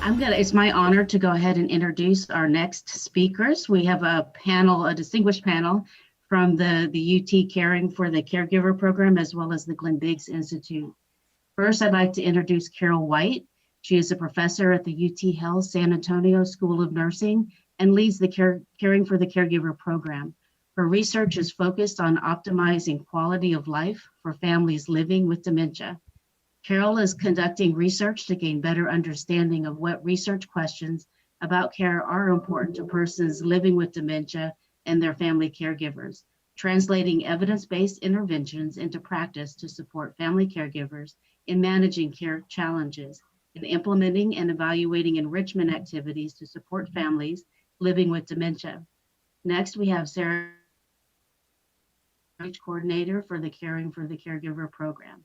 It's my honor to go ahead and introduce our next speakers. We have a panel, a distinguished panel from the UT Caring for the Caregiver program, as well as the Glenn Biggs Institute. First, I'd like to introduce Carol White. She is a professor at the UT Health San Antonio School of Nursing and leads the Caring for the Caregiver program. Her research is focused on optimizing quality of life for families living with dementia. Carol is conducting research to gain better understanding of what research questions about care are important to persons living with dementia and their family caregivers, translating evidence-based interventions into practice to support family caregivers in managing care challenges, and implementing and evaluating enrichment activities to support families living with dementia. Next, we have Sarah, coordinator for the Caring for the Caregiver program.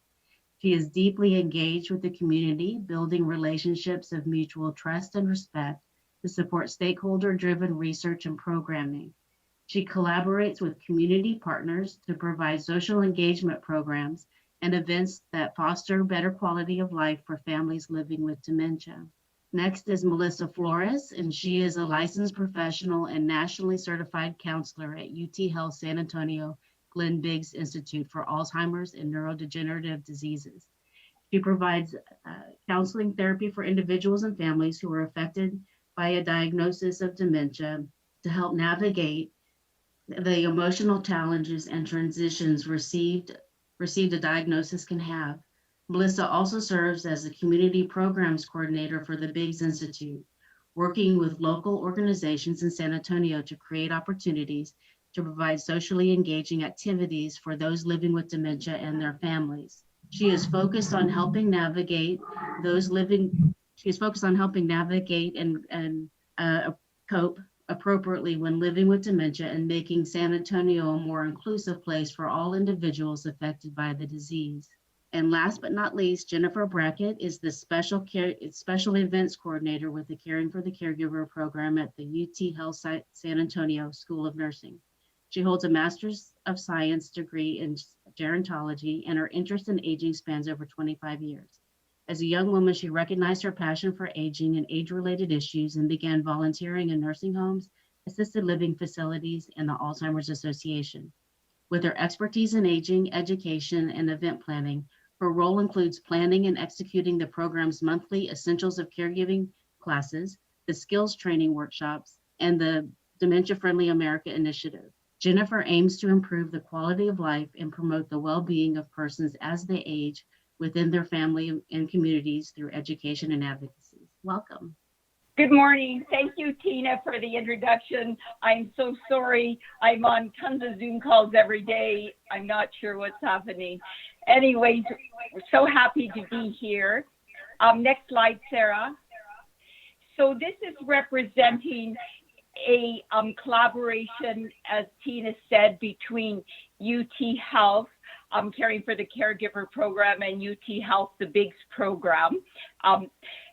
She is deeply engaged with the community, building relationships of mutual trust and respect to support stakeholder-driven research and programming. She collaborates with community partners to provide social engagement programs and events that foster better quality of life for families living with dementia. Next is Melissa Flores, and she is a licensed professional and nationally certified counselor at UT Health San Antonio Glenn Biggs Institute for Alzheimer's and Neurodegenerative Diseases. She provides counseling therapy for individuals and families who are affected by a diagnosis of dementia to help navigate the emotional challenges and transitions received a diagnosis can have. Melissa also serves as the community programs coordinator for the Biggs Institute, working with local organizations in San Antonio to create opportunities to provide socially engaging activities for those living with dementia and their families. She is focused on helping navigate and cope appropriately when living with dementia and making San Antonio a more inclusive place for all individuals affected by the disease. And last but not least, Jennifer Brackett is the special events coordinator with the Caring for the Caregiver program at the UT Health San Antonio School of Nursing. She holds a Master's of Science degree in gerontology, and her interest in aging spans over 25 years. As a young woman, she recognized her passion for aging and age-related issues and began volunteering in nursing homes, assisted living facilities, and the Alzheimer's Association. With her expertise in aging, education, and event planning, her role includes planning and executing the program's monthly Essentials of Caregiving classes, the skills training workshops, and the Dementia Friendly America initiative. Jennifer aims to improve the quality of life and promote the well-being of persons as they age within their family and communities through education and advocacy. Welcome. Good morning. Thank you, Tina, for the introduction. I'm so sorry. I'm on tons of Zoom calls every day. I'm not sure what's happening. Anyways, we're so happy to be here. Next slide, Sarah. So this is representing a collaboration, as Tina said, between UT Health, Caring for the Caregiver program, and UT Health, the Biggs program.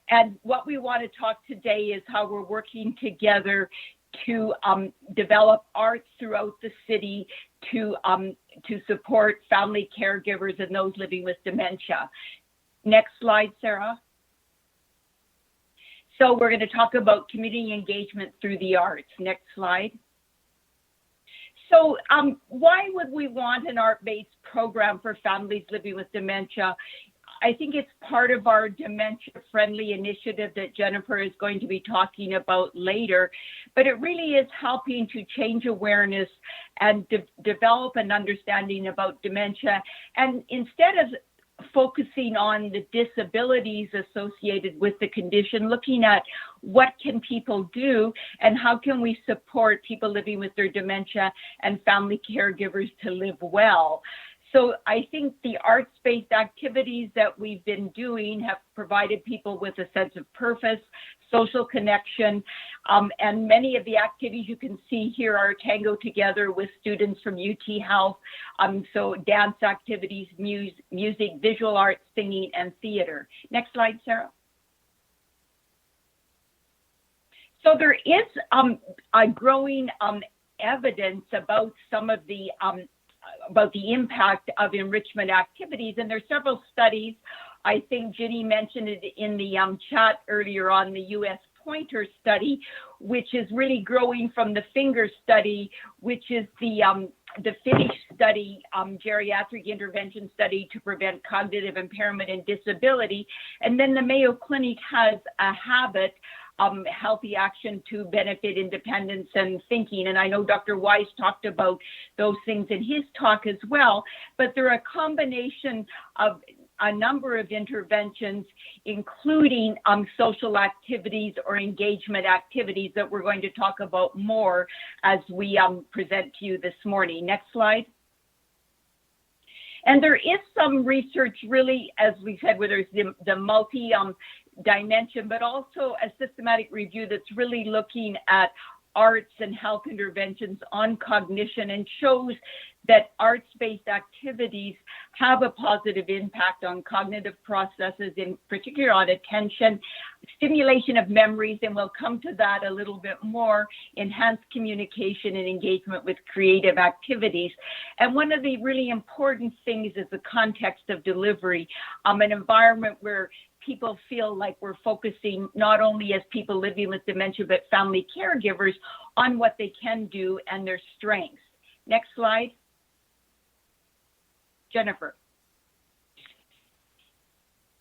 And what we want to talk today is how we're working together to develop arts throughout the city to support family caregivers and those living with dementia. Next slide, Sarah. So we're going to talk about community engagement through the arts. Next slide. So why would we want an art-based program for families living with dementia? I think it's part of our dementia-friendly initiative that Jennifer is going to be talking about later, but it really is helping to change awareness and develop an understanding about dementia. And instead of focusing on the disabilities associated with the condition, looking at what can people do and how can we support people living with their dementia and family caregivers to live well. So I think the arts-based activities that we've been doing have provided people with a sense of purpose, social connection, and many of the activities you can see here are Tango Together with students from UT Health. So dance activities, music, visual arts, singing, and theater. Next slide, Sarah. So there is a growing evidence about some of the about the impact of enrichment activities, and there's several studies I think Ginny mentioned it in the chat earlier on, the U.S. pointer study, which is really growing from the finger study, which is the Finnish study, geriatric intervention study to prevent cognitive impairment and disability. And then the Mayo Clinic has a habit, healthy action to benefit independence and thinking. And I know Dr. Wise talked about those things in his talk as well, but they're a combination of a number of interventions, including social activities or engagement activities that we're going to talk about more as we present to you this morning. Next slide. And there is some research really, as we said, where there's the multi-dimension, but also a systematic review that's really looking at arts and health interventions on cognition, and shows that arts-based activities have a positive impact on cognitive processes, in particular on attention, stimulation of memories, and we'll come to that a little bit more, enhanced communication and engagement with creative activities. And one of the really important things is the context of delivery, an environment where people feel like we're focusing not only as people living with dementia, but family caregivers on what they can do and their strengths. Next slide. Jennifer.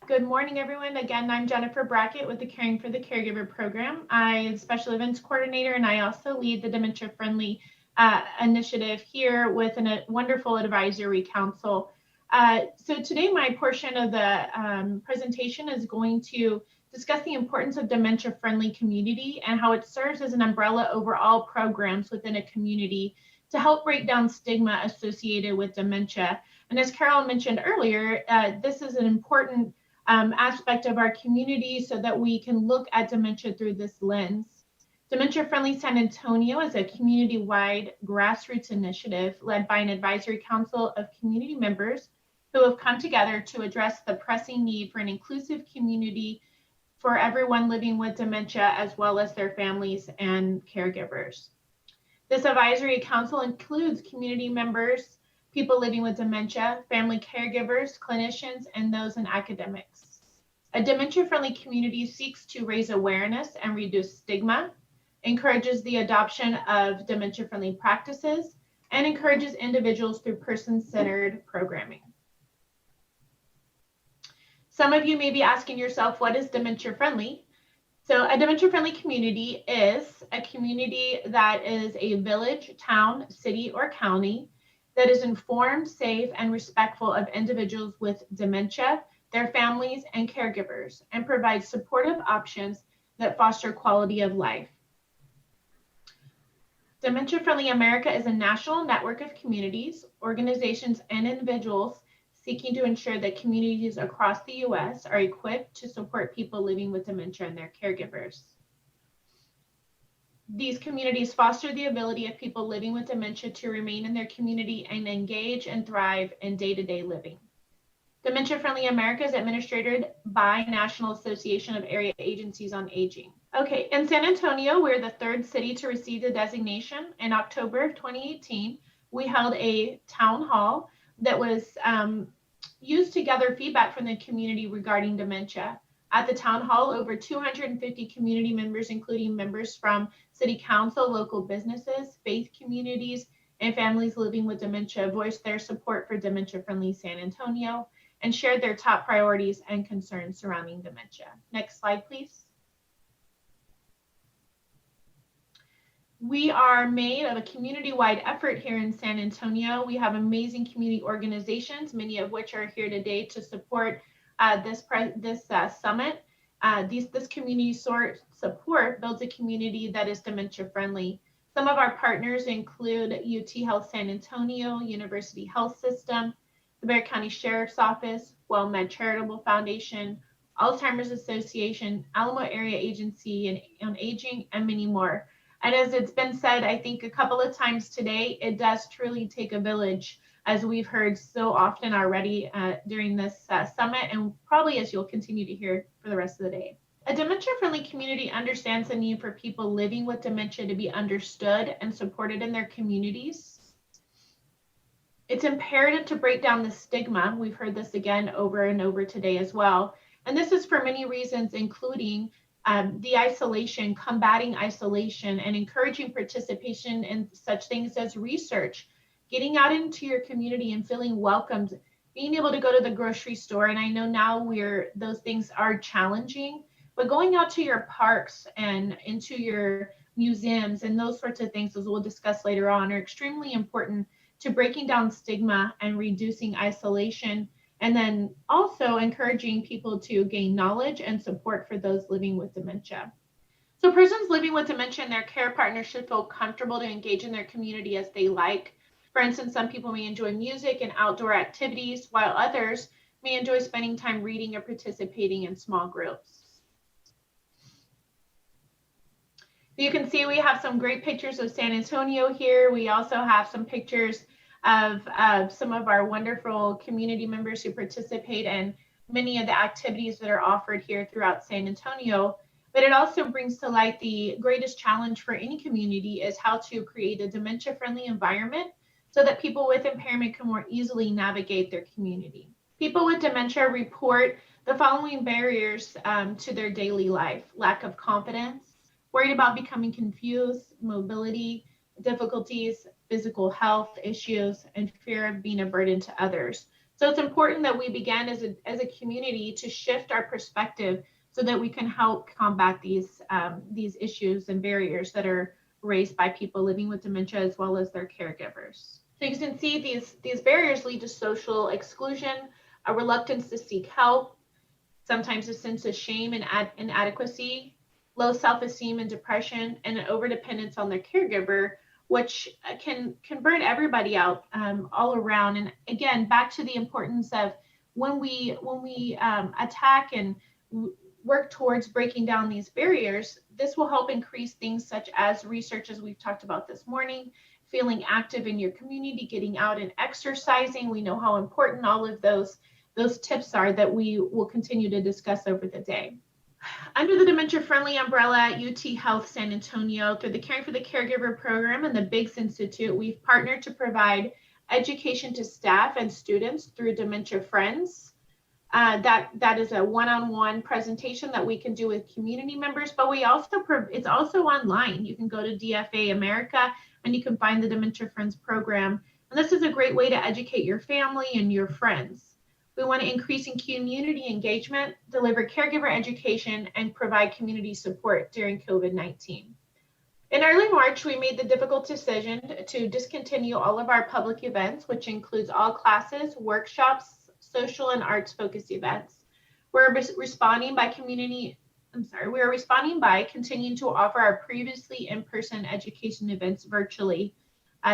Good morning, everyone. Again, I'm Jennifer Brackett with the Caring for the Caregiver program. I'm Special Events Coordinator, and I also lead the Dementia Friendly initiative here with a wonderful advisory council. So today, my portion of the presentation is going to discuss the importance of dementia-friendly community and how it serves as an umbrella over all programs within a community to help break down stigma associated with dementia. And as Carol mentioned earlier, this is an important aspect of our community so that we can look at dementia through this lens. Dementia Friendly San Antonio is a community-wide grassroots initiative led by an advisory council of community members who have come together to address the pressing need for an inclusive community for everyone living with dementia, as well as their families and caregivers. This advisory council includes community members, people living with dementia, family caregivers, clinicians, and those in academics. A dementia-friendly community seeks to raise awareness and reduce stigma, encourages the adoption of dementia-friendly practices, and encourages individuals through person-centered programming. Some of you may be asking yourself, what is dementia-friendly? So a dementia-friendly community is a community that is a village, town, city, or county that is informed, safe, and respectful of individuals with dementia, their families, and caregivers, and provides supportive options that foster quality of life. Dementia Friendly America is a national network of communities, organizations, and individuals seeking to ensure that communities across the U.S. are equipped to support people living with dementia and their caregivers. These communities foster the ability of people living with dementia to remain in their community and engage and thrive in day-to-day living. Dementia Friendly America is administered by National Association of Area Agencies on Aging. Okay, in San Antonio, we're the third city to receive the designation. In October of 2018, we held a town hall that was used to gather feedback from the community regarding dementia. At the town hall, over 250 community members, including members from city council, local businesses, faith communities, and families living with dementia, voiced their support for Dementia Friendly San Antonio and shared their top priorities and concerns surrounding dementia. Next slide, please. We are made of a community-wide effort here in San Antonio. We have amazing community organizations, many of which are here today to support this summit. This community support builds a community that is dementia friendly. Some of our partners include UT Health San Antonio, University Health System, the Bexar County Sheriff's Office, WellMed Charitable Foundation, Alzheimer's Association, Alamo Area Agency on Aging, and many more. And as it's been said, I think a couple of times today, it does truly take a village, as we've heard so often already during this summit, and probably as you'll continue to hear for the rest of the day. A dementia-friendly community understands the need for people living with dementia to be understood and supported in their communities. It's imperative to break down the stigma. We've heard this again over and over today as well. And this is for many reasons, including the isolation, combating isolation, and encouraging participation in such things as research, getting out into your community and feeling welcomed, being able to go to the grocery store. And I know now those things are challenging, but going out to your parks and into your museums and those sorts of things, as we'll discuss later on, are extremely important to breaking down stigma and reducing isolation, and then also encouraging people to gain knowledge and support for those living with dementia. So persons living with dementia and their care partners should feel comfortable to engage in their community as they like. For instance, some people may enjoy music and outdoor activities, while others may enjoy spending time reading or participating in small groups. You can see we have some great pictures of San Antonio here. We also have some pictures of some of our wonderful community members who participate in many of the activities that are offered here throughout San Antonio. But it also brings to light the greatest challenge for any community is how to create a dementia-friendly environment so that people with impairment can more easily navigate their community. People with dementia report the following barriers to their daily life: lack of confidence, worried about becoming confused, mobility difficulties, physical health issues, and fear of being a burden to others. So it's important that we begin as a community to shift our perspective so that we can help combat these issues and barriers that are raised by people living with dementia as well as their caregivers. So you can see these barriers lead to social exclusion, a reluctance to seek help, sometimes a sense of shame and inadequacy, low self-esteem and depression, and an overdependence on their caregiver, which can burn everybody out all around. And again, back to the importance of when we attack and work towards breaking down these barriers, this will help increase things such as research, as we've talked about this morning, feeling active in your community, getting out and exercising. We know how important all of those tips are that we will continue to discuss over the day. Under the Dementia Friendly umbrella at UT Health San Antonio, through the Caring for the Caregiver program and the Biggs Institute, we've partnered to provide education to staff and students through Dementia Friends. That is a one-on-one presentation that we can do with community members, but it's also online. You can go to DFA America and you can find the Dementia Friends program. And this is a great way to educate your family and your friends. We want to increase in community engagement, deliver caregiver education, and provide community support during COVID-19. In early March, we made the difficult decision to discontinue all of our public events, which includes all classes, workshops, social and arts-focused events. We're responding by continuing to offer our previously in-person education events virtually.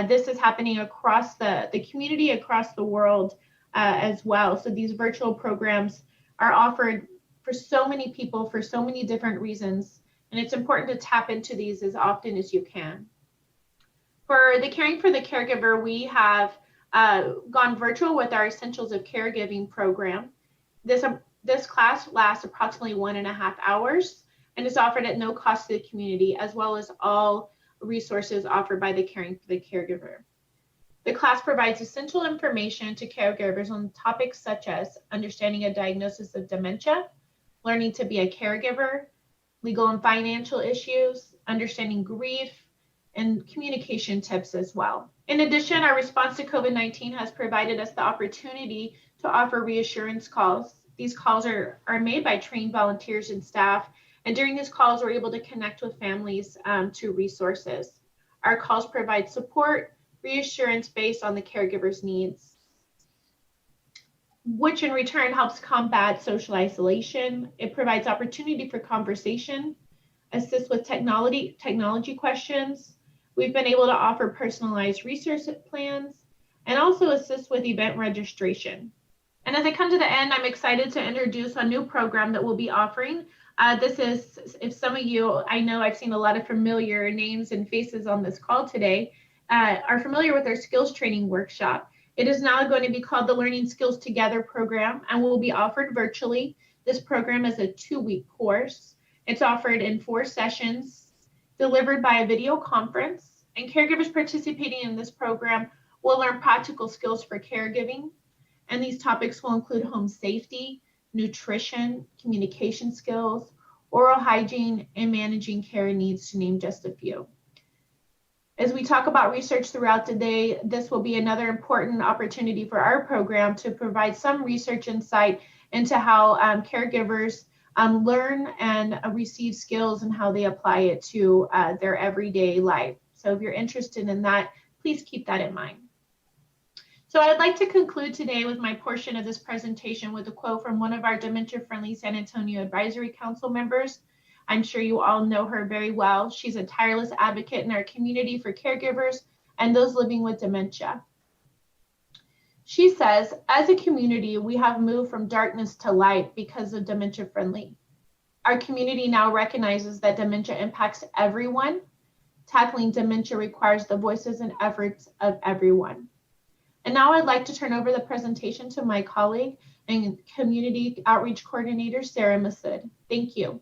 This is happening across the community, across the world, as well. So these virtual programs are offered for so many people for so many different reasons, and it's important to tap into these as often as you can. For the Caring for the Caregiver, we have gone virtual with our Essentials of Caregiving program. This class lasts approximately 1.5 hours and is offered at no cost to the community, as well as all resources offered by the Caring for the Caregiver. The class provides essential information to caregivers on topics such as understanding a diagnosis of dementia, learning to be a caregiver, legal and financial issues, understanding grief, and communication tips as well. In addition, our response to COVID-19 has provided us the opportunity to offer reassurance calls. These calls are made by trained volunteers and staff, and during these calls, we're able to connect with families to resources. Our calls provide support, reassurance based on the caregiver's needs, which in return helps combat social isolation. It provides opportunity for conversation, assists with technology questions. We've been able to offer personalized research plans and also assist with event registration. And as I come to the end, I'm excited to introduce a new program that we'll be offering. This is, if some of you, I know I've seen a lot of familiar names and faces on this call today, are familiar with our skills training workshop. It is now going to be called the Learning Skills Together program and will be offered virtually. This program is a 2-week course. It's offered in 4 sessions, delivered by a video conference, and caregivers participating in this program We'll learn practical skills for caregiving, and these topics will include home safety, nutrition, communication skills, oral hygiene, and managing care needs, to name just a few. As we talk about research throughout the day, this will be another important opportunity for our program to provide some research insight into how caregivers learn and receive skills and how they apply it to their everyday life. So if you're interested in that, please keep that in mind. So I'd like to conclude today with my portion of this presentation with a quote from one of our dementia-friendly San Antonio Advisory Council members. I'm sure you all know her very well. She's a tireless advocate in our community for caregivers and those living with dementia. She says, as a community, we have moved from darkness to light because of Dementia Friendly. Our community now recognizes that dementia impacts everyone. Tackling dementia requires the voices and efforts of everyone. And now I'd like to turn over the presentation to my colleague and community outreach coordinator, Sarah Massoud. Thank you.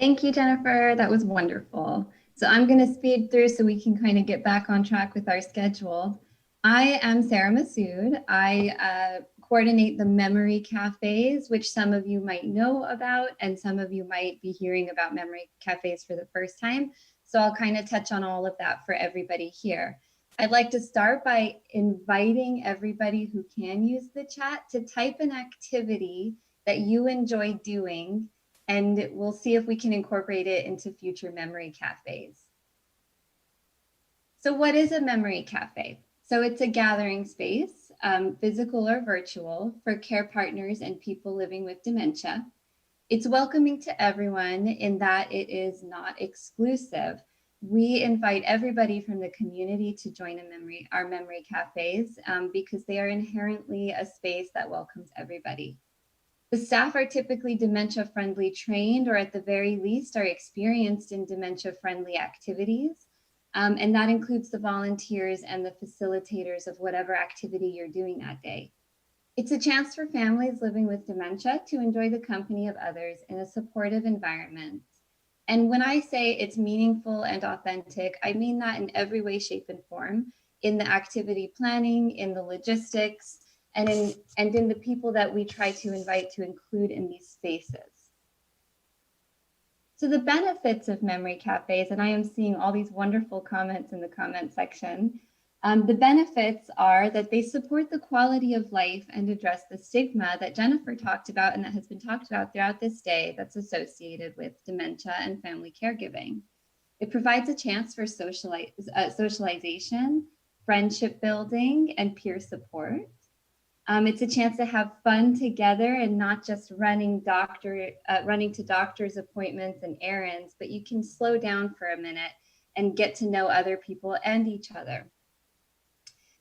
Thank you, Jennifer. That was wonderful. So I'm going to speed through so we can kind of get back on track with our schedule. I am Sarah Massoud. I coordinate the memory cafes, which some of you might know about, and some of you might be hearing about memory cafes for the first time. So I'll kind of touch on all of that for everybody here. I'd like to start by inviting everybody who can use the chat to type an activity that you enjoy doing, and we'll see if we can incorporate it into future memory cafes. So what is a memory cafe? So it's a gathering space, physical or virtual, for care partners and people living with dementia. It's welcoming to everyone in that it is not exclusive. We invite everybody from the community to join our memory cafes because they are inherently a space that welcomes everybody. The staff are typically dementia-friendly trained, or at the very least are experienced in dementia-friendly activities. And that includes the volunteers and the facilitators of whatever activity you're doing that day. It's a chance for families living with dementia to enjoy the company of others in a supportive environment. And when I say it's meaningful and authentic, I mean that in every way, shape, and form, in the activity planning, in the logistics, and in the people that we try to invite to include in these spaces. So the benefits of memory cafes, and I am seeing all these wonderful comments in the comment section. The benefits are that they support the quality of life and address the stigma that Jennifer talked about and that has been talked about throughout this day that's associated with dementia and family caregiving. It provides a chance for socialization, friendship building, and peer support. It's a chance to have fun together and not just running to doctor's appointments and errands, but you can slow down for a minute and get to know other people and each other.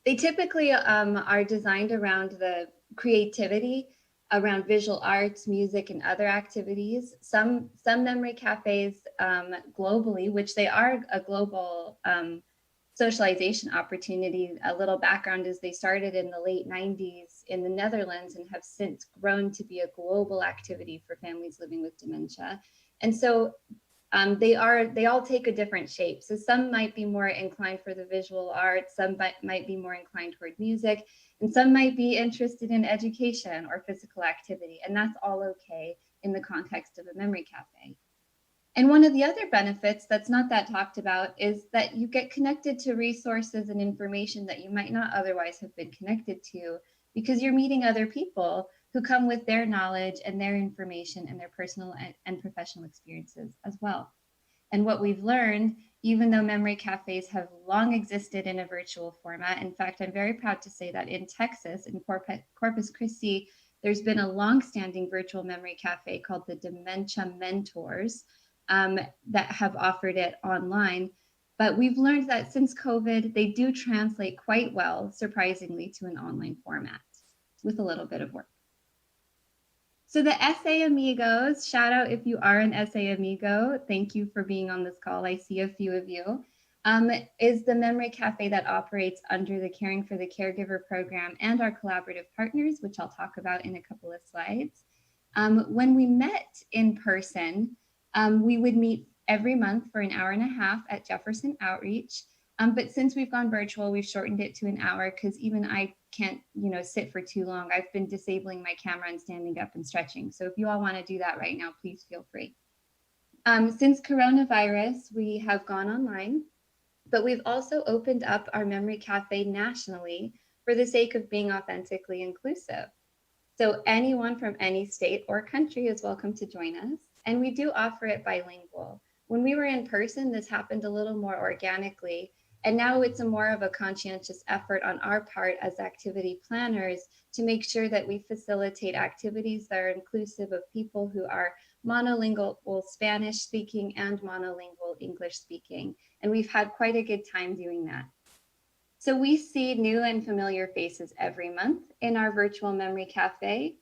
They typically are designed around the creativity, around visual arts, music, and other activities. Some memory cafes globally, which they are a global socialization opportunity. A little background is they started in the late 90s in the Netherlands and have since grown to be a global activity for families living with dementia. And so they all take a different shape. So some might be more inclined for the visual arts, some might be more inclined toward music, and some might be interested in education or physical activity. And that's all okay in the context of a memory cafe. And one of the other benefits that's not that talked about is that you get connected to resources and information that you might not otherwise have been connected to, because you're meeting other people who come with their knowledge and their information and their personal and professional experiences as well. And what we've learned, even though memory cafes have long existed in a virtual format, in fact, I'm very proud to say that in Texas, in Corpus Christi, there's been a long-standing virtual memory cafe called the Dementia Mentors, that have offered it online. But we've learned that since COVID, they do translate quite well, surprisingly, to an online format with a little bit of work. So the SA Amigos, shout out if you are an SA Amigo. Thank you for being on this call. I see a few of you. Is the memory cafe that operates under the Caring for the Caregiver program and our collaborative partners, which I'll talk about in a couple of slides. When we met in person, we would meet every month for an hour and a half at Jefferson Outreach. But since we've gone virtual, we've shortened it to an hour because even I can't, sit for too long. I've been disabling my camera and standing up and stretching. So if you all want to do that right now, please feel free. Since coronavirus, we have gone online, but we've also opened up our Memory Cafe nationally for the sake of being authentically inclusive. So anyone from any state or country is welcome to join us. And we do offer it bilingual. When we were in person, this happened a little more organically. And now it's a more of a conscientious effort on our part as activity planners to make sure that we facilitate activities that are inclusive of people who are monolingual Spanish speaking and monolingual English speaking. And we've had quite a good time doing that. So we see new and familiar faces every month in our virtual Memory Cafe.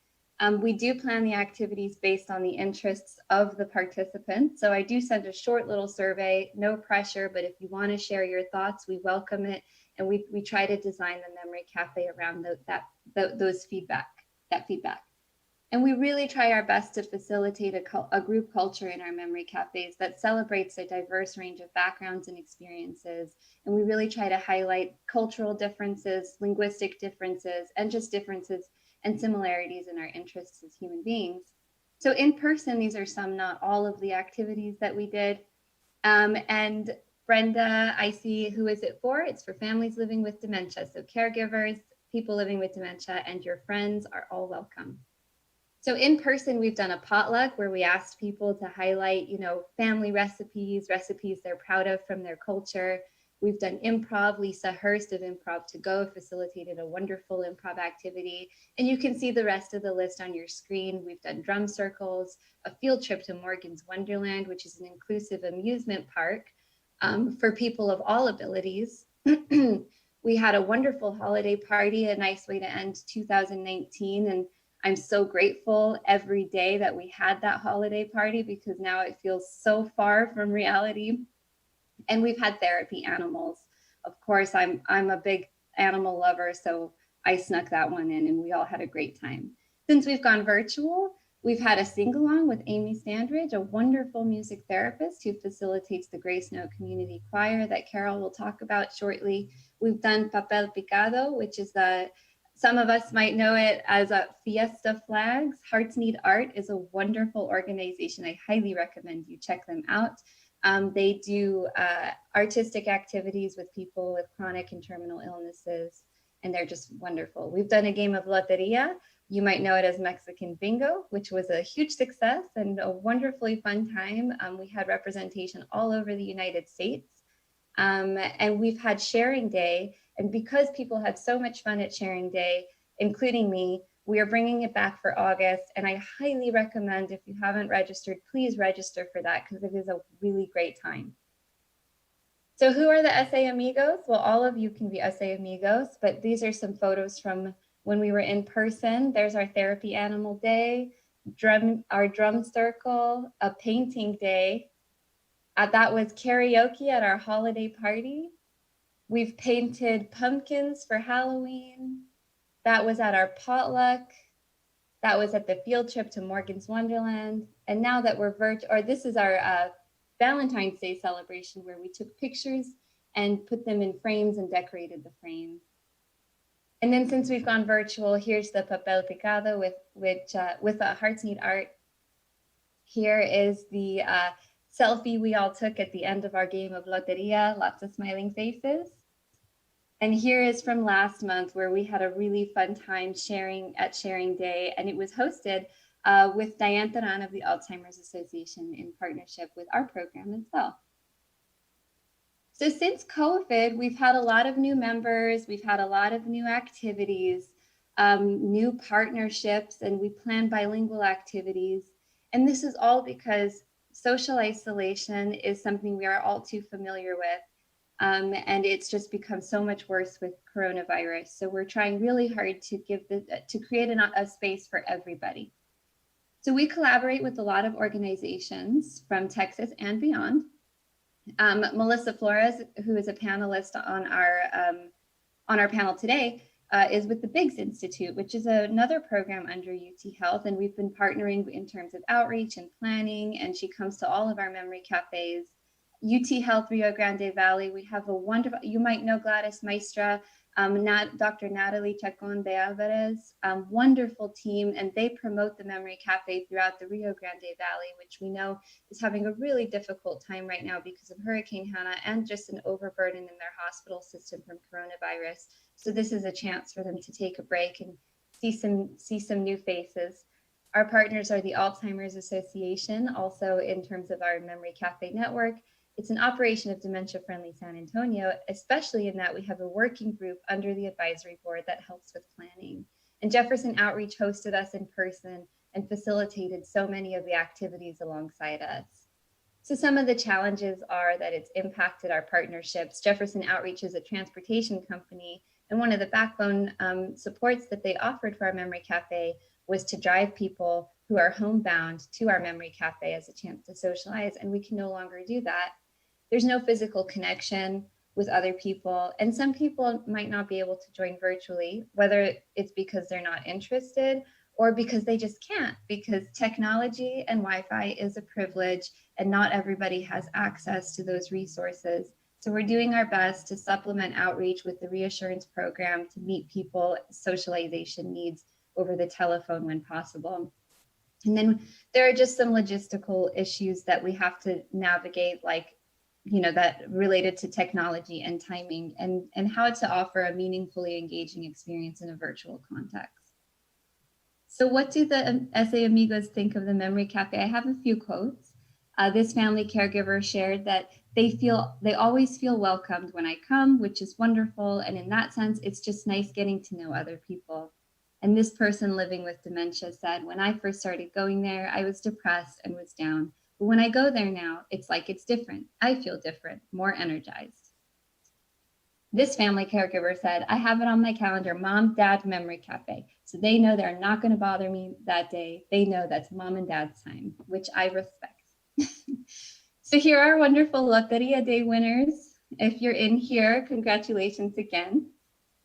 We do plan the activities based on the interests of the participants. So I do send a short little survey, no pressure, but if you want to share your thoughts, we welcome it. And we try to design the Memory Cafe around that feedback. And we really try our best to facilitate a group culture in our Memory Cafes that celebrates a diverse range of backgrounds and experiences. And we really try to highlight cultural differences, linguistic differences, and just differences and similarities in our interests as human beings. So in person, these are some, not all of the activities that we did. And Brenda, I see, who is it for? It's for families living with dementia. So caregivers, people living with dementia, and your friends are all welcome. So in person, we've done a potluck where we asked people to highlight, family recipes they're proud of from their culture. We've done improv. Lisa Hurst of Improv to Go facilitated a wonderful improv activity. And you can see the rest of the list on your screen. We've done drum circles, a field trip to Morgan's Wonderland, which is an inclusive amusement park for people of all abilities. We had a wonderful holiday party, a nice way to end 2019. And I'm so grateful every day that we had that holiday party because now it feels so far from reality. And we've had therapy animals. Of course, I'm a big animal lover, so I snuck that one in and we all had a great time. Since we've gone virtual, we've had a sing-along with Amy Standridge, a wonderful music therapist who facilitates the Grace Note Community Choir that Carol will talk about shortly. We've done Papel Picado, which is some of us might know it as a Fiesta Flags. Hearts Need Art is a wonderful organization. I highly recommend you check them out. They do artistic activities with people with chronic and terminal illnesses, and they're just wonderful. We've done a game of Loteria. You might know it as Mexican Bingo, which was a huge success and a wonderfully fun time. We had representation all over the United States. And we've had Sharing Day. And because people had so much fun at Sharing Day, including me, we are bringing it back for August. And I highly recommend, if you haven't registered, please register for that because it is a really great time. So who are the SA Amigos? Well, all of you can be SA Amigos, but these are some photos from when we were in person. There's our therapy animal day, our drum circle, a painting day. That was karaoke at our holiday party. We've painted pumpkins for Halloween. That was at our potluck. That was at the field trip to Morgan's Wonderland. And now that we're this is our Valentine's Day celebration where we took pictures and put them in frames and decorated the frame. And then since we've gone virtual, here's the Papel Picado with Hearts Need Art. Here is the selfie we all took at the end of our game of Loteria, lots of smiling faces. And here is from last month where we had a really fun time sharing Day, and it was hosted with Dianne Teran of the Alzheimer's Association in partnership with our program as well. So since COVID, we've had a lot of new members, we've had a lot of new activities, new partnerships, and we plan bilingual activities. And this is all because social isolation is something we are all too familiar with. And it's just become so much worse with coronavirus. So we're trying really hard to create a space for everybody. So we collaborate with a lot of organizations from Texas and beyond. Melissa Flores, who is a panelist on our panel today, is with the Biggs Institute, which is another program under UT Health. And we've been partnering in terms of outreach and planning, and she comes to all of our memory cafes. UT Health Rio Grande Valley, we have a wonderful, you might know Gladys Maestra, Dr. Natalie Chacon de Alvarez, wonderful team, and they promote the Memory Cafe throughout the Rio Grande Valley, which we know is having a really difficult time right now because of Hurricane Hannah and just an overburden in their hospital system from coronavirus. So this is a chance for them to take a break and see some new faces. Our partners are the Alzheimer's Association, also in terms of our Memory Cafe network. It's an operation of Dementia Friendly San Antonio, especially in that we have a working group under the advisory board that helps with planning. And Jefferson Outreach hosted us in person and facilitated so many of the activities alongside us. So some of the challenges are that it's impacted our partnerships. Jefferson Outreach is a transportation company, and one of the backbone supports that they offered for our Memory Cafe was to drive people who are homebound to our Memory Cafe as a chance to socialize, and we can no longer do that. There's no physical connection with other people, and some people might not be able to join virtually, whether it's because they're not interested or because they just can't, because technology and Wi-Fi is a privilege and not everybody has access to those resources. So we're doing our best to supplement outreach with the reassurance program to meet people's socialization needs over the telephone when possible. And then there are just some logistical issues that we have to navigate, like, that related to technology and timing and how to offer a meaningfully engaging experience in a virtual context. So what do the SA Amigos think of the Memory Cafe? I have a few quotes. This family caregiver shared that they always feel welcomed when I come, which is wonderful. And in that sense, it's just nice getting to know other people. And this person living with dementia said, when I first started going there, I was depressed and was down. But when I go there now, it's like it's different. I feel different, more energized. This family caregiver said, I have it on my calendar, Mom, Dad, Memory Cafe. So they know they're not going to bother me that day. They know that's Mom and Dad's time, which I respect. So here are wonderful Loteria Day winners. If you're in here, congratulations again.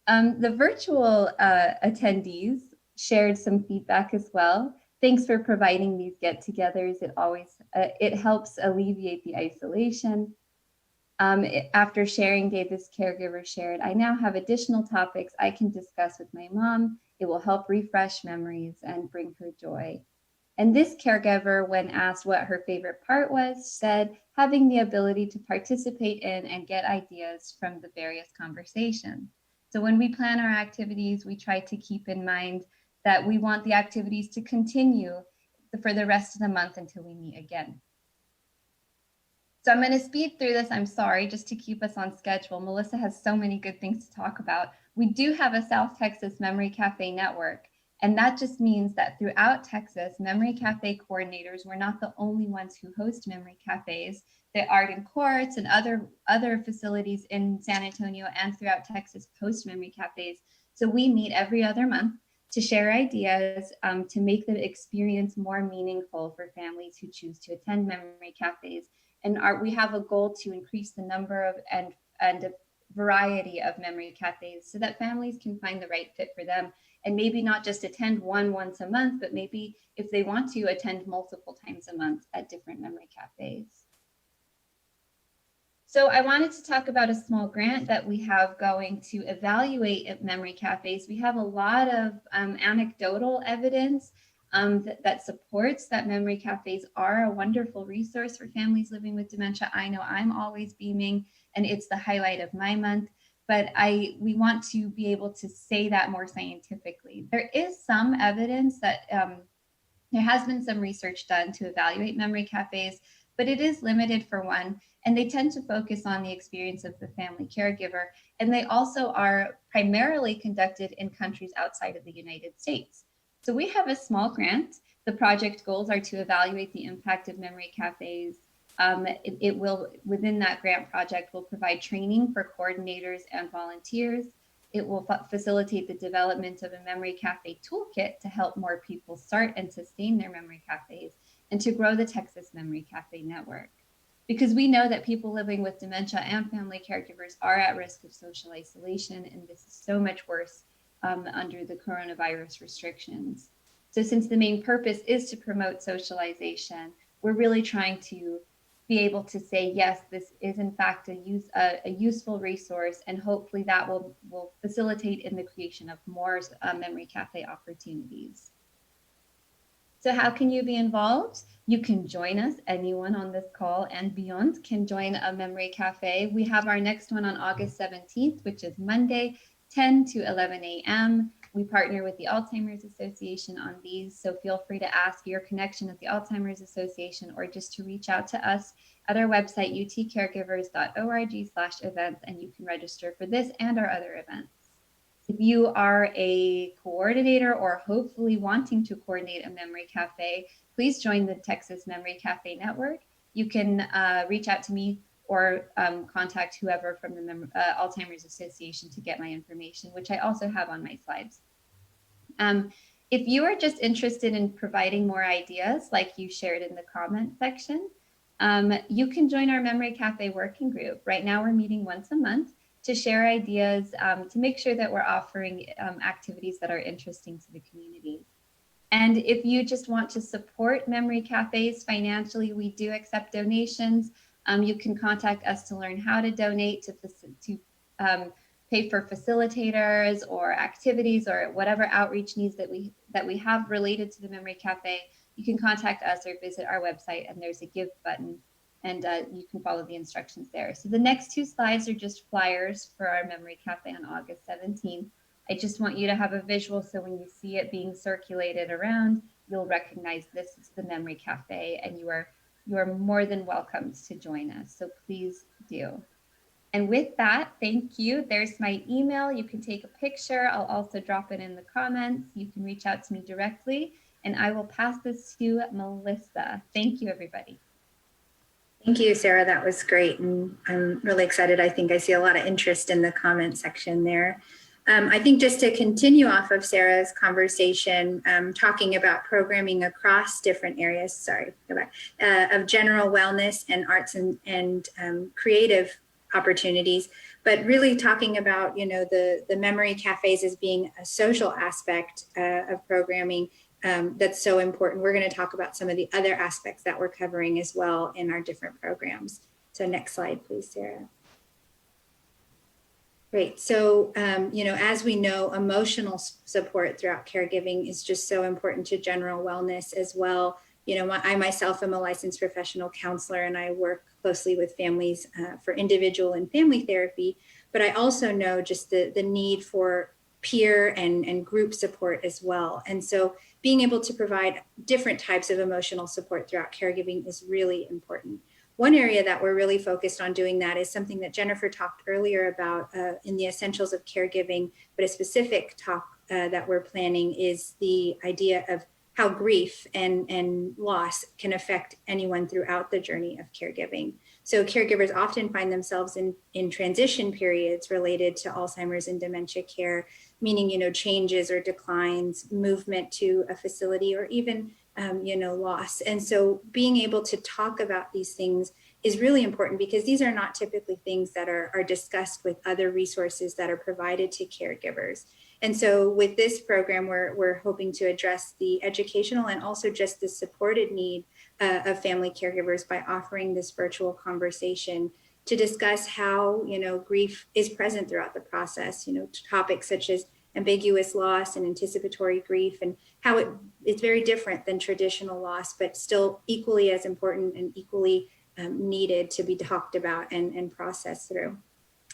The virtual attendees shared some feedback as well. Thanks for providing these get-togethers. It helps alleviate the isolation. After sharing day, this caregiver shared, I now have additional topics I can discuss with my mom. It will help refresh memories and bring her joy. And this caregiver, when asked what her favorite part was, said having the ability to participate in and get ideas from the various conversations. So when we plan our activities, we try to keep in mind that we want the activities to continue for the rest of the month until we meet again. So I'm going to speed through this. I'm sorry, just to keep us on schedule. Melissa has so many good things to talk about. We do have a South Texas Memory Cafe network, and that just means that throughout Texas, Memory Cafe coordinators, we're not the only ones who host Memory Cafes. The Art and Courts and other facilities in San Antonio and throughout Texas host Memory Cafes. So we meet every other month to share ideas to make the experience more meaningful for families who choose to attend Memory Cafes. And we have a goal to increase the number of and a variety of Memory Cafes so that families can find the right fit for them, and maybe not just attend one once a month, but maybe if they want to attend multiple times a month at different Memory Cafes. So I wanted to talk about a small grant that we have going to evaluate at Memory Cafes. We have a lot of anecdotal evidence that supports that Memory Cafes are a wonderful resource for families living with dementia. I know I'm always beaming, and it's the highlight of my month, but we want to be able to say that more scientifically. There is some evidence that there has been some research done to evaluate Memory Cafes, but it is limited for one, and they tend to focus on the experience of the family caregiver, and they also are primarily conducted in countries outside of the United States. So we have a small grant. The project goals are to evaluate the impact of Memory Cafes. It will, within that grant project, will provide training for coordinators and volunteers. It will facilitate the development of a Memory Cafe toolkit to help more people start and sustain their Memory Cafes, and to grow the Texas Memory Cafe network. Because we know that people living with dementia and family caregivers are at risk of social isolation, and this is so much worse under the coronavirus restrictions. So since the main purpose is to promote socialization, we're really trying to be able to say, yes, this is in fact a useful resource, and hopefully that will facilitate in the creation of more memory cafe opportunities. So how can you be involved? You can join us. Anyone on this call and beyond can join a memory cafe. We have our next one on August 17th, which is Monday, 10 to 11 a.m. We partner with the Alzheimer's Association on these, so feel free to ask your connection at the Alzheimer's Association or just to reach out to us at our website, utcaregivers.org/events, and you can register for this and our other events. If you are a coordinator or hopefully wanting to coordinate a memory cafe, please join the Texas Memory Cafe Network. You can reach out to me or contact whoever from the Alzheimer's Association to get my information, which I also have on my slides. If you are just interested in providing more ideas, like you shared in the comment section, you can join our Memory Cafe working group. Right now we're meeting once a month to share ideas, to make sure that we're offering activities that are interesting to the community. And if you just want to support memory cafes financially, we do accept donations. You can contact us to learn how to donate, to pay for facilitators or activities or whatever outreach needs that we have related to the memory cafe. You can contact us or visit our website, and there's a give button, and you can follow the instructions there. So the next two slides are just flyers for our memory cafe on August 17th. I just want you to have a visual, so when you see it being circulated around, you'll recognize this is the memory cafe, and you are more than welcome to join us. So please do. And with that, thank you. There's my email. You can take a picture. I'll also drop it in the comments. You can reach out to me directly, and I will pass this to Melissa. Thank you, everybody. Thank you, Sarah. That was great. And I'm really excited. I think I see a lot of interest in the comment section there. I think just to continue off of Sarah's conversation, talking about programming across different areas, of general wellness and arts and creative opportunities, but really talking about, the memory cafes as being a social aspect of programming. That's so important. We're going to talk about some of the other aspects that we're covering as well in our different programs. So next slide, please, Sarah. Great. So, as we know, emotional support throughout caregiving is just so important to general wellness as well. I myself am a licensed professional counselor, and I work closely with families for individual and family therapy, but I also know just the need for peer and group support as well. And so being able to provide different types of emotional support throughout caregiving is really important. One area that we're really focused on doing that is something that Jennifer talked earlier about in the essentials of caregiving, but a specific talk that we're planning is the idea of how grief and loss can affect anyone throughout the journey of caregiving. So caregivers often find themselves in transition periods related to Alzheimer's and dementia care, meaning, changes or declines, movement to a facility, or even, loss. And so being able to talk about these things is really important, because these are not typically things that are discussed with other resources that are provided to caregivers. And so with this program, we're hoping to address the educational and also just the supported need of family caregivers by offering this virtual conversation to discuss how, grief is present throughout the process, topics such as ambiguous loss and anticipatory grief, and how it's very different than traditional loss, but still equally as important and equally needed to be talked about and processed through.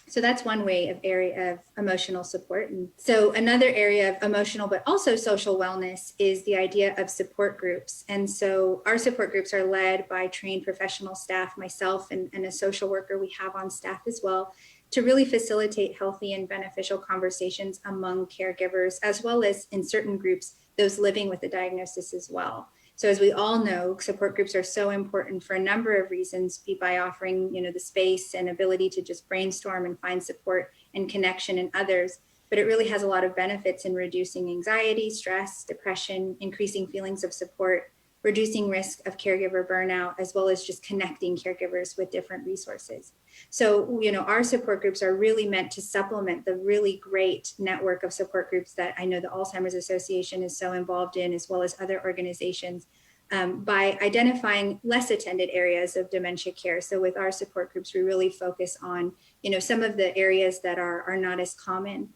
So that's one area of emotional support. And so another area of emotional, but also social wellness is the idea of support groups. And so our support groups are led by trained professional staff, myself and a social worker we have on staff as well, to really facilitate healthy and beneficial conversations among caregivers, as well as in certain groups, those living with a diagnosis as well. So as we all know, support groups are so important for a number of reasons, by offering, the space and ability to just brainstorm and find support and connection in others. But it really has a lot of benefits in reducing anxiety, stress, depression, increasing feelings of support, reducing risk of caregiver burnout, as well as just connecting caregivers with different resources. So, our support groups are really meant to supplement the really great network of support groups that I know the Alzheimer's Association is so involved in, as well as other organizations. by identifying less attended areas of dementia care. So with our support groups, we really focus on, some of the areas that are not as common.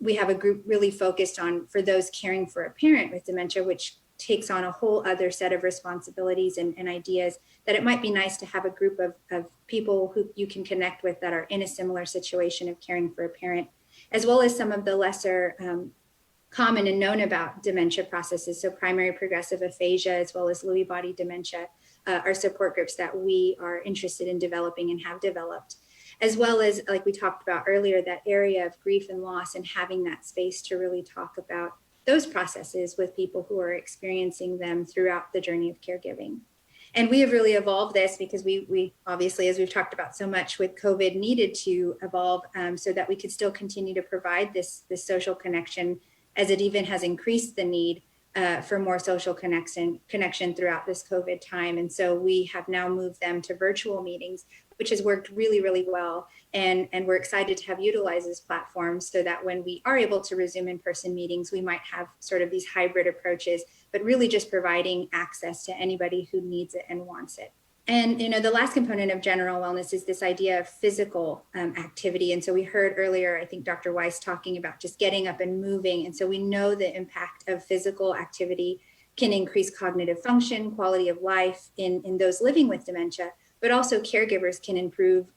We have a group really focused on for those caring for a parent with dementia, which takes on a whole other set of responsibilities and ideas that it might be nice to have a group of people who you can connect with that are in a similar situation of caring for a parent, as well as some of the lesser common and known about dementia processes. So primary progressive aphasia, as well as Lewy body dementia, are support groups that we are interested in developing and have developed, as well as, like we talked about earlier, that area of grief and loss and having that space to really talk about those processes with people who are experiencing them throughout the journey of caregiving. And we have really evolved this because we obviously, as we've talked about so much with COVID, needed to evolve so that we could still continue to provide this social connection, as it even has increased the need for more social connection throughout this COVID time. And so we have now moved them to virtual meetings, which has worked really, really well. And we're excited to have utilized this platform so that when we are able to resume in-person meetings, we might have sort of these hybrid approaches, but really just providing access to anybody who needs it and wants it. And, the last component of general wellness is this idea of physical activity. And so we heard earlier, I think Dr. Weiss talking about just getting up and moving. And so we know the impact of physical activity can increase cognitive function, quality of life in those living with dementia, but also caregivers can improve,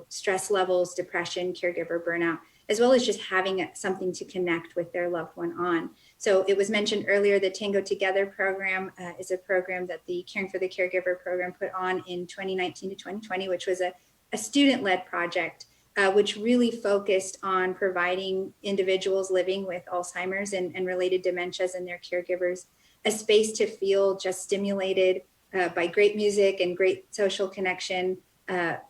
stress levels, depression, caregiver burnout, as well as just having something to connect with their loved one on. So it was mentioned earlier, the Tango Together program is a program that the Caring for the Caregiver program put on in 2019 to 2020, which was a student-led project, which really focused on providing individuals living with Alzheimer's and related dementias and their caregivers a space to feel just stimulated by great music and great social connection,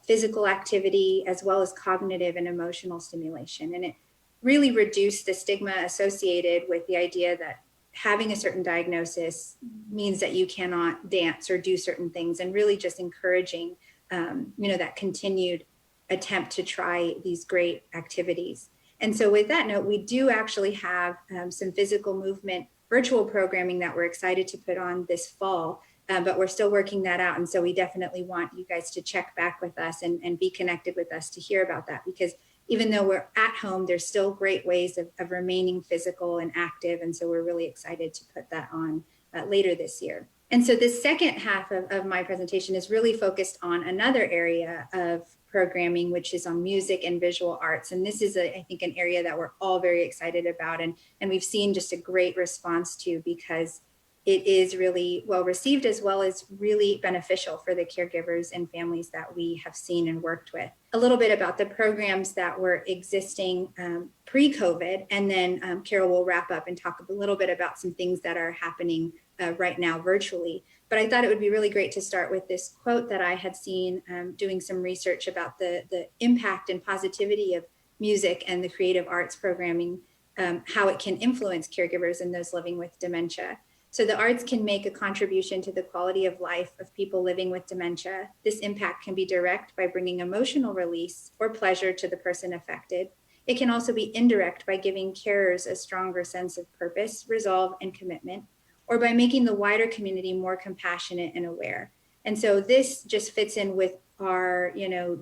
physical activity, as well as cognitive and emotional stimulation. And it really reduced the stigma associated with the idea that having a certain diagnosis means that you cannot dance or do certain things, and really just encouraging, that continued attempt to try these great activities. And so with that note, we do actually have some physical movement virtual programming that we're excited to put on this fall. But we're still working that out. And so we definitely want you guys to check back with us and be connected with us to hear about that, because even though we're at home, there's still great ways of remaining physical and active. And so we're really excited to put that on later this year. And so the second half of my presentation is really focused on another area of programming, which is on music and visual arts. And this is, I think, an area that we're all very excited about. And we've seen just a great response to, because it is really well received, as well as really beneficial for the caregivers and families that we have seen and worked with. A little bit about the programs that were existing pre-COVID, and then Carol will wrap up and talk a little bit about some things that are happening right now virtually. But I thought it would be really great to start with this quote that I had seen doing some research about the impact and positivity of music and the creative arts programming, how it can influence caregivers and those living with dementia. So the arts can make a contribution to the quality of life of people living with dementia. This impact can be direct by bringing emotional release or pleasure to the person affected. It can also be indirect by giving carers a stronger sense of purpose, resolve, and commitment, or by making the wider community more compassionate and aware. And so this just fits in with our,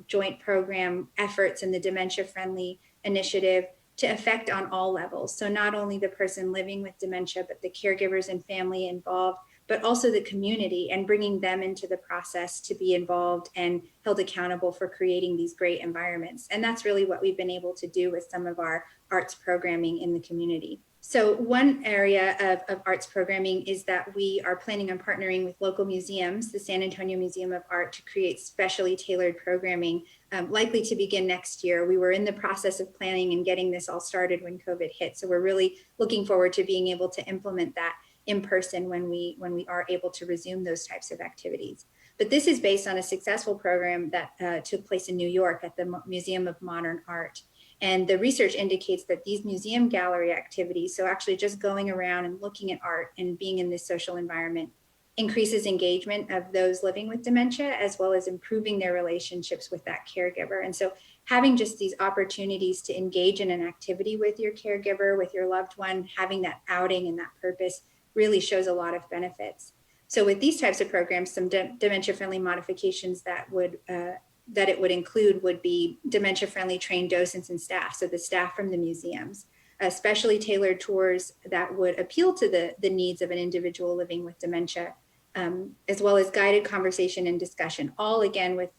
joint program efforts in the Dementia Friendly Initiative to affect on all levels. So not only the person living with dementia, but the caregivers and family involved, but also the community, and bringing them into the process to be involved and held accountable for creating these great environments. And that's really what we've been able to do with some of our arts programming in the community. So one area of arts programming is that we are planning on partnering with local museums, the San Antonio Museum of Art, to create specially tailored programming, likely to begin next year. We were in the process of planning and getting this all started when COVID hit. So we're really looking forward to being able to implement that in person when we are able to resume those types of activities. But this is based on a successful program that took place in New York at the Museum of Modern Art. And the research indicates that these museum gallery activities, so actually just going around and looking at art and being in this social environment, increases engagement of those living with dementia, as well as improving their relationships with that caregiver. And so having just these opportunities to engage in an activity with your caregiver, with your loved one, having that outing and that purpose really shows a lot of benefits. So with these types of programs, some dementia-friendly modifications that it would include would be dementia-friendly trained docents and staff, so the staff from the museums, especially tailored tours that would appeal to the needs of an individual living with dementia, as well as guided conversation and discussion, all again with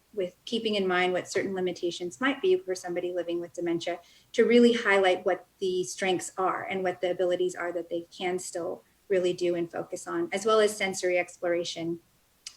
keeping in mind what certain limitations might be for somebody living with dementia, to really highlight what the strengths are and what the abilities are that they can still really do and focus on, as well as sensory exploration,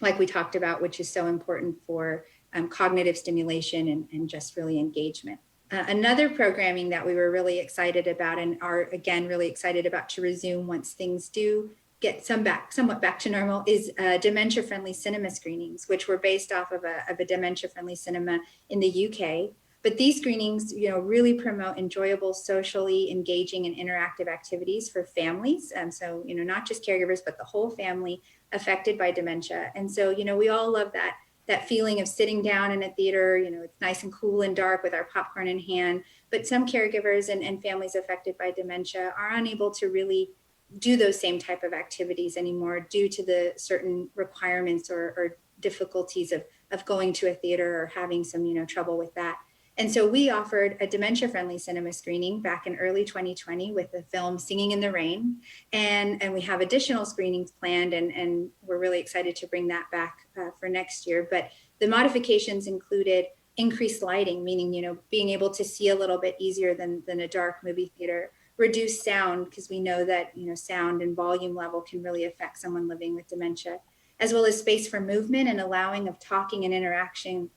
like we talked about, which is so important for cognitive stimulation and just really engagement. Another programming that we were really excited about and are again really excited about to resume once things do get somewhat back to normal is dementia-friendly cinema screenings, which were based off of a dementia-friendly cinema in the UK. But these screenings, really promote enjoyable, socially engaging and interactive activities for families. And so, not just caregivers, but the whole family affected by dementia. And so, we all love that feeling of sitting down in a theater, it's nice and cool and dark with our popcorn in hand. But some caregivers and families affected by dementia are unable to really do those same type of activities anymore due to the certain requirements or difficulties of going to a theater or having some, trouble with that. And so we offered a dementia-friendly cinema screening back in early 2020 with the film Singing in the Rain. And we have additional screenings planned, and we're really excited to bring that back for next year. But the modifications included increased lighting, meaning, being able to see a little bit easier than a dark movie theater, reduced sound, because we know that, sound and volume level can really affect someone living with dementia, as well as space for movement and allowing of talking and interaction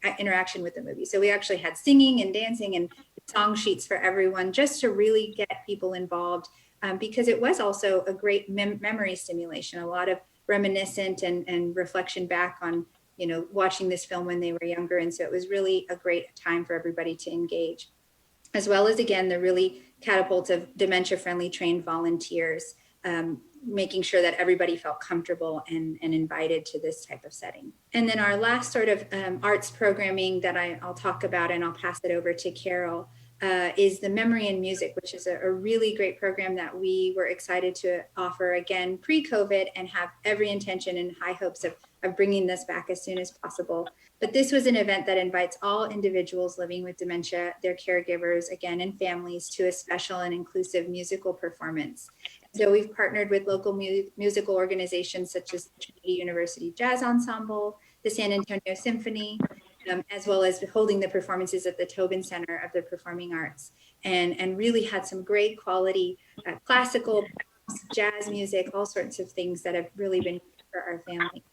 with the movie. So we actually had singing and dancing and song sheets for everyone, just to really get people involved, because it was also a great memory stimulation, a lot of reminiscent and reflection back on, watching this film when they were younger. And so it was really a great time for everybody to engage, as well as, again, the really catapult of dementia-friendly trained volunteers, making sure that everybody felt comfortable and invited to this type of setting. And then our last sort of arts programming that I'll talk about, and I'll pass it over to Carol, is the Memory and Music, which is a really great program that we were excited to offer again pre-COVID and have every intention and high hopes of bringing this back as soon as possible. But this was an event that invites all individuals living with dementia, their caregivers, again, and families to a special and inclusive musical performance. So we've partnered with local musical organizations such as the Trinity University Jazz Ensemble, the San Antonio Symphony, as well as holding the performances at the Tobin Center of the Performing Arts, and really had some great quality classical, jazz music, all sorts of things that have really been good for our family.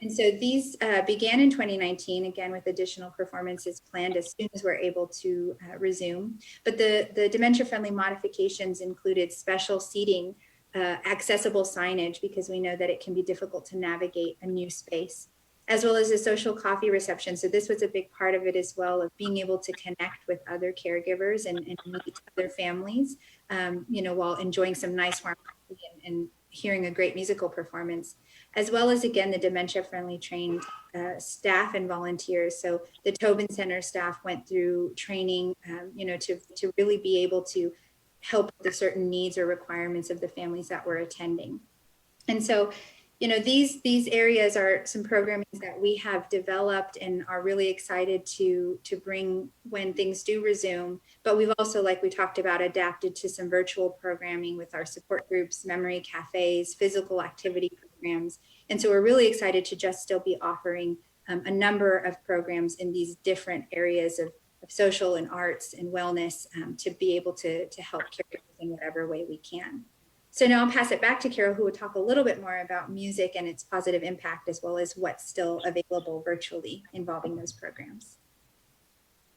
And so these began in 2019, again, with additional performances planned as soon as we're able to resume. But the dementia-friendly modifications included special seating, accessible signage, because we know that it can be difficult to navigate a new space, as well as a social coffee reception. So this was a big part of it as well, of being able to connect with other caregivers and meet other families, while enjoying some nice warm coffee and hearing a great musical performance, as well as, again, the dementia-friendly trained staff and volunteers. So the Tobin Center staff went through training, to really be able to help with the certain needs or requirements of the families that were attending. And so, these areas are some programming that we have developed and are really excited to bring when things do resume. But we've also, like we talked about, adapted to some virtual programming with our support groups, memory cafes, physical activity programs. And so we're really excited to just still be offering a number of programs in these different areas of social and arts and wellness, to be able to help caregivers in whatever way we can. So now I'll pass it back to Carol, who will talk a little bit more about music and its positive impact, as well as what's still available virtually involving those programs.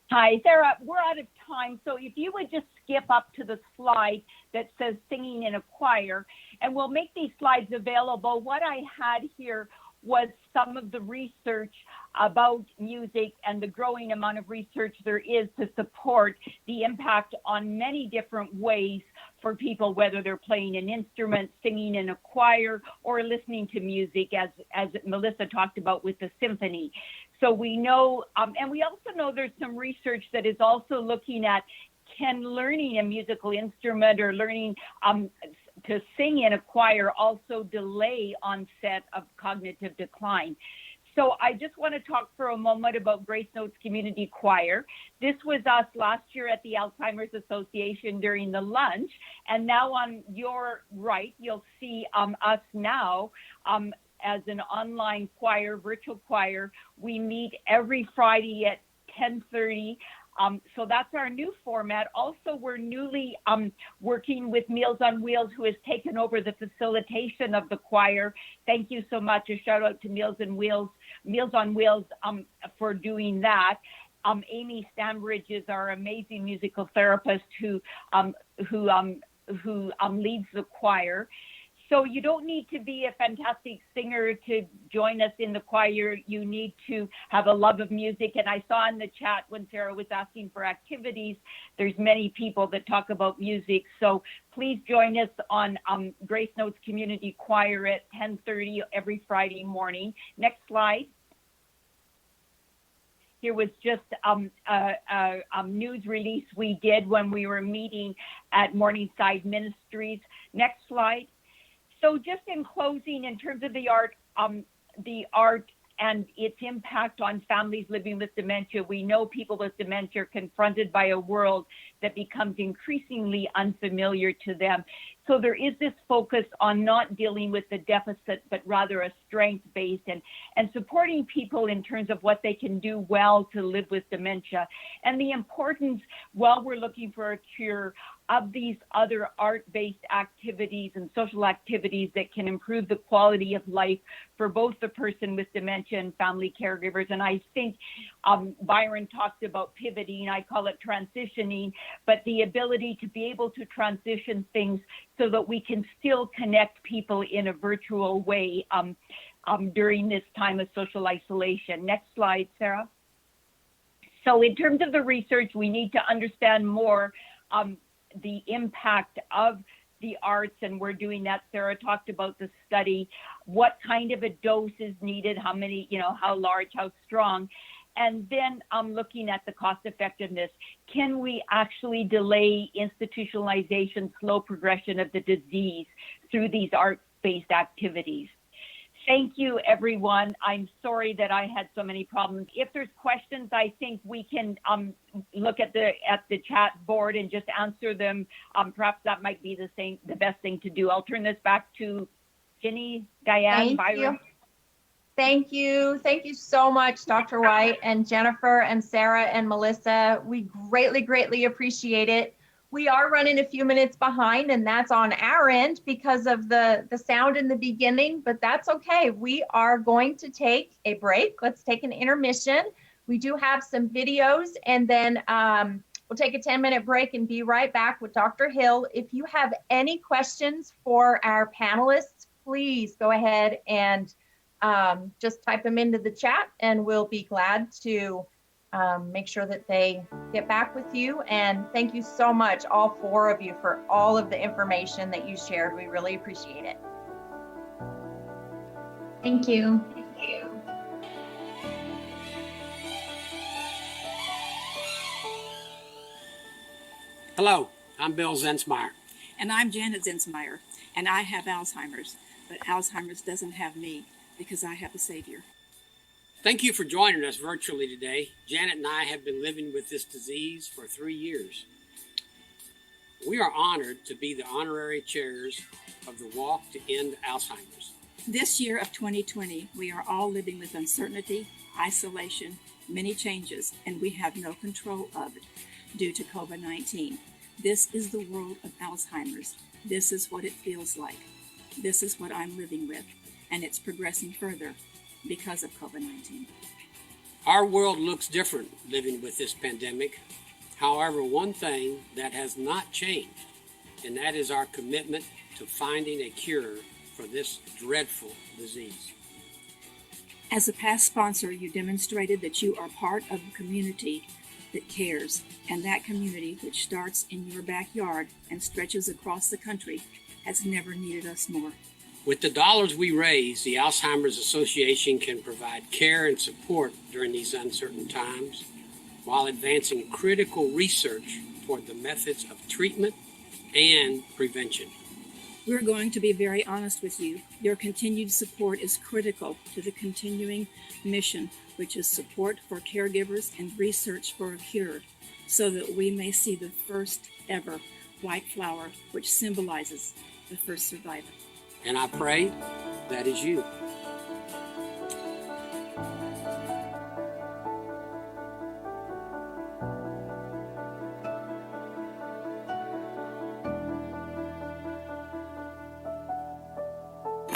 Hi, Sarah, we're out of time. So if you would just skip up to the slide that says singing in a choir, and we'll make these slides available. What I had here was some of the research about music and the growing amount of research there is to support the impact on many different ways for people, whether they're playing an instrument, singing in a choir, or listening to music, as Melissa talked about with the symphony. So we know, and we also know there's some research that is also looking at, can learning a musical instrument or learning to sing in a choir also delay onset of cognitive decline. So I just want to talk for a moment about Grace Notes Community Choir. This was us last year at the Alzheimer's Association during the lunch. And now on your right, you'll see us now as an online choir, virtual choir. We meet every Friday at 10:30. So that's our new format. Also, we're newly working with Meals on Wheels, who has taken over the facilitation of the choir. Thank you so much. A shout out to Meals on Wheels for doing that. Amy Stambridge is our amazing musical therapist who leads the choir. So you don't need to be a fantastic singer to join us in the choir. You need to have a love of music. And I saw in the chat when Sarah was asking for activities, there's many people that talk about music. So please join us on Grace Notes Community Choir at 10:30 every Friday morning. Next slide. Here was just a news release we did when we were meeting at Morningside Ministries. Next slide. So just in closing, in terms of the art and its impact on families living with dementia, we know people with dementia are confronted by a world that becomes increasingly unfamiliar to them. So there is this focus on not dealing with the deficit, but rather a strength-based and supporting people in terms of what they can do well to live with dementia. And the importance, while we're looking for a cure, of these other art-based activities and social activities that can improve the quality of life for both the person with dementia and family caregivers. And I think Byron talked about pivoting, I call it transitioning, but the ability to be able to transition things so that we can still connect people in a virtual way during this time of social isolation. Next slide, Sarah. So in terms of the research, we need to understand more the impact of the arts, and we're doing that. Sarah talked about the study, what kind of a dose is needed, how many, how large, how strong, and then looking at the cost effectiveness. Can we actually delay institutionalization, slow progression of the disease through these art-based activities? Thank you, everyone. I'm sorry that I had so many problems. If there's questions, I think we can look at the chat board and just answer them. Perhaps that might be the best thing to do. I'll turn this back to Ginny, Dianne, Byron. Thank you. Thank you so much, Dr. White and Jennifer and Sarah and Melissa. We greatly, greatly appreciate it. We are running a few minutes behind, and that's on our end because of the sound in the beginning, but that's okay. We are going to take a break. Let's take an intermission. We do have some videos, and then we'll take a 10-minute break and be right back with Dr. Hill. If you have any questions for our panelists, please go ahead and just type them into the chat, and we'll be glad to make sure that they get back with you. And thank you so much, all four of you, for all of the information that you shared. We really appreciate it. Thank you. Hello, I'm Bill Zensmeyer. And I'm Janet Zensmeyer, and I have Alzheimer's, but Alzheimer's doesn't have me because I have a savior. Thank you for joining us virtually today. Janet and I have been living with this disease for 3 years. We are honored to be the honorary chairs of the Walk to End Alzheimer's. This year of 2020, we are all living with uncertainty, isolation, many changes, and we have no control of it due to COVID-19. This is the world of Alzheimer's. This is what it feels like. This is what I'm living with, and it's progressing further because of COVID-19. Our world looks different living with this pandemic. However, one thing that has not changed, and that is our commitment to finding a cure for this dreadful disease. As a past sponsor, you demonstrated that you are part of a community that cares, and that community, which starts in your backyard and stretches across the country, has never needed us more. With the dollars we raise, the Alzheimer's Association can provide care and support during these uncertain times while advancing critical research toward the methods of treatment and prevention. We're going to be very honest with you. Your continued support is critical to the continuing mission, which is support for caregivers and research for a cure, so that we may see the first ever white flower, which symbolizes the first survivor. And I pray that is you.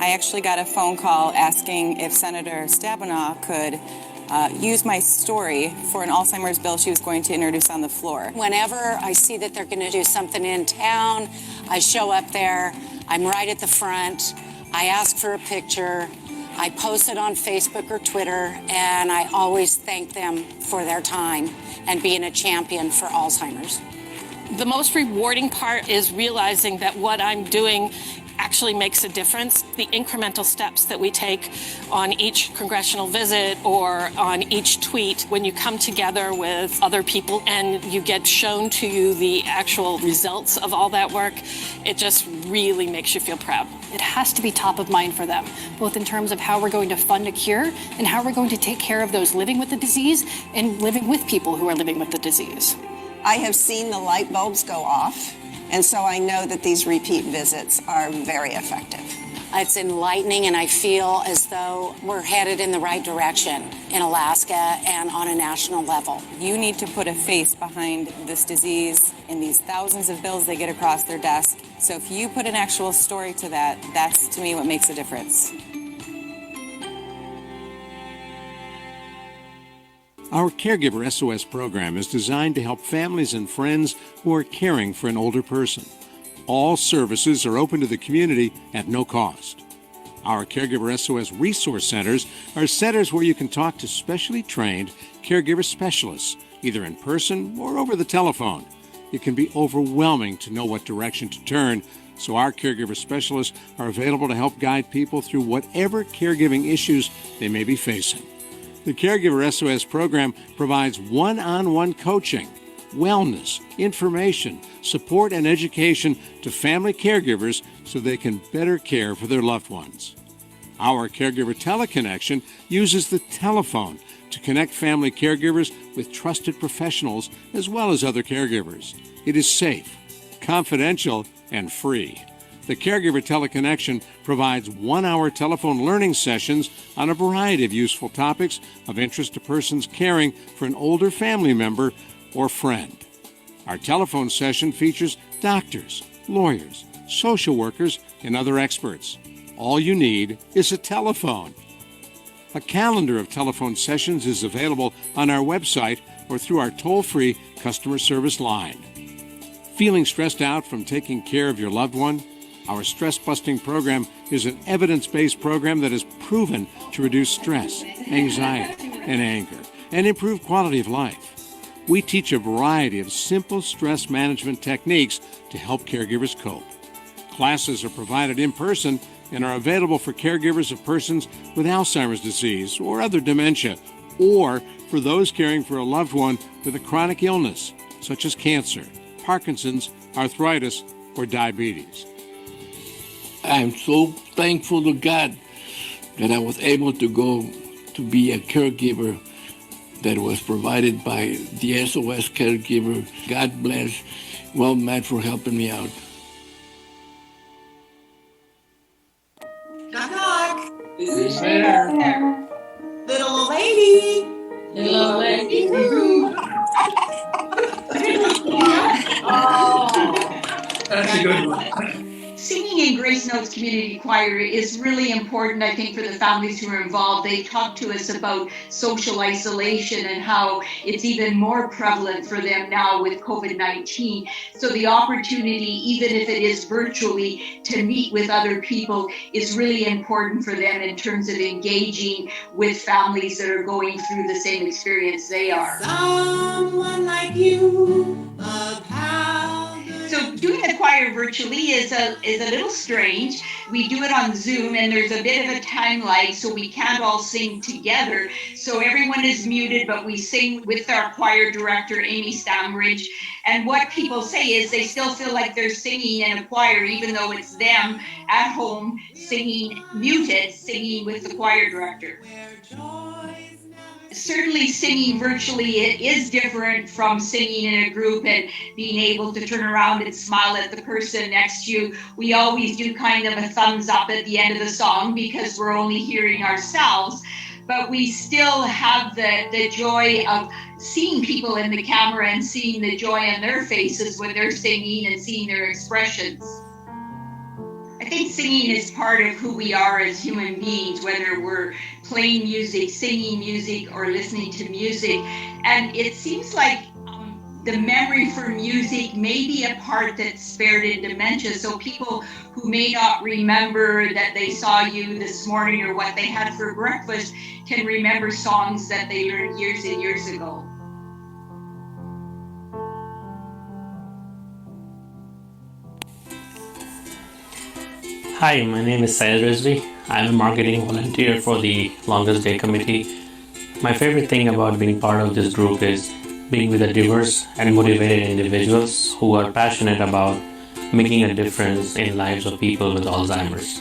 I actually got a phone call asking if Senator Stabenow could use my story for an Alzheimer's bill she was going to introduce on the floor. Whenever I see that they're going to do something in town, I show up there. I'm right at the front. I ask for a picture. I post it on Facebook or Twitter, and I always thank them for their time and being a champion for Alzheimer's. The most rewarding part is realizing that what I'm doing actually makes a difference. The incremental steps that we take on each congressional visit or on each tweet, when you come together with other people and you get shown to you the actual results of all that work, it just really makes you feel proud. It has to be top of mind for them, both in terms of how we're going to fund a cure and how we're going to take care of those living with the disease and living with people who are living with the disease. I have seen the light bulbs go off, and so I know that these repeat visits are very effective. It's enlightening, and I feel as though we're headed in the right direction in Alaska and on a national level. You need to put a face behind this disease and these thousands of bills they get across their desk. So if you put an actual story to that, that's to me what makes a difference. Our Caregiver SOS program is designed to help families and friends who are caring for an older person. All services are open to the community at no cost. Our Caregiver SOS resource centers are centers where you can talk to specially trained caregiver specialists, either in person or over the telephone. It can be overwhelming to know what direction to turn, so our caregiver specialists are available to help guide people through whatever caregiving issues they may be facing. The Caregiver SOS program provides one-on-one coaching, wellness, information, support, and education to family caregivers so they can better care for their loved ones. Our Caregiver Teleconnection uses the telephone to connect family caregivers with trusted professionals as well as other caregivers. It is safe, confidential, and free. The Caregiver Teleconnection provides one-hour telephone learning sessions on a variety of useful topics of interest to persons caring for an older family member or friend. Our telephone session features doctors, lawyers, social workers, and other experts. All you need is a telephone. A calendar of telephone sessions is available on our website or through our toll-free customer service line. Feeling stressed out from taking care of your loved one? Our stress-busting program is an evidence-based program that is proven to reduce stress, anxiety, and anger, and improve quality of life. We teach a variety of simple stress management techniques to help caregivers cope. Classes are provided in person and are available for caregivers of persons with Alzheimer's disease or other dementia, or for those caring for a loved one with a chronic illness, such as cancer, Parkinson's, arthritis, or diabetes. I'm so thankful to God that I was able to go to be a caregiver that was provided by the SOS Caregiver. God bless. Well, Matt, for helping me out. Knock, knock. Who's there? Little old lady. Little old lady. Oh. That's a good one. Singing in Grace Notes Community Choir is really important, I think, for the families who are involved. They talk to us about social isolation and how it's even more prevalent for them now with COVID-19. So the opportunity, even if it is virtually, to meet with other people is really important for them in terms of engaging with families that are going through the same experience they are. Someone like you, so doing the choir virtually is a little strange. We do it on Zoom and there's a bit of a time lag, so we can't all sing together. So everyone is muted, but we sing with our choir director, Amy Stamridge. And what people say is they still feel like they're singing in a choir, even though it's them at home singing, muted, singing with the choir director. Certainly singing virtually, it is different from singing in a group and being able to turn around and smile at the person next to you. We always do kind of a thumbs up at the end of the song because we're only hearing ourselves, but we still have the joy of seeing people in the camera and seeing the joy on their faces when they're singing and seeing their expressions. I think singing is part of who we are as human beings, whether we're playing music, singing music, or listening to music. And it seems like the memory for music may be a part that's spared in dementia. So people who may not remember that they saw you this morning or what they had for breakfast can remember songs that they learned years and years ago. Hi, my name is Syed Rizvi. I'm a marketing volunteer for the Longest Day Committee. My favorite thing about being part of this group is being with the diverse and motivated individuals who are passionate about making a difference in lives of people with Alzheimer's.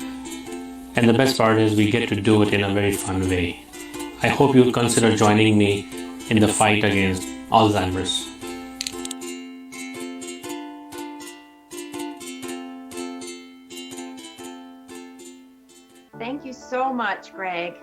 And the best part is we get to do it in a very fun way. I hope you'll consider joining me in the fight against Alzheimer's. Thank you so much, Greg.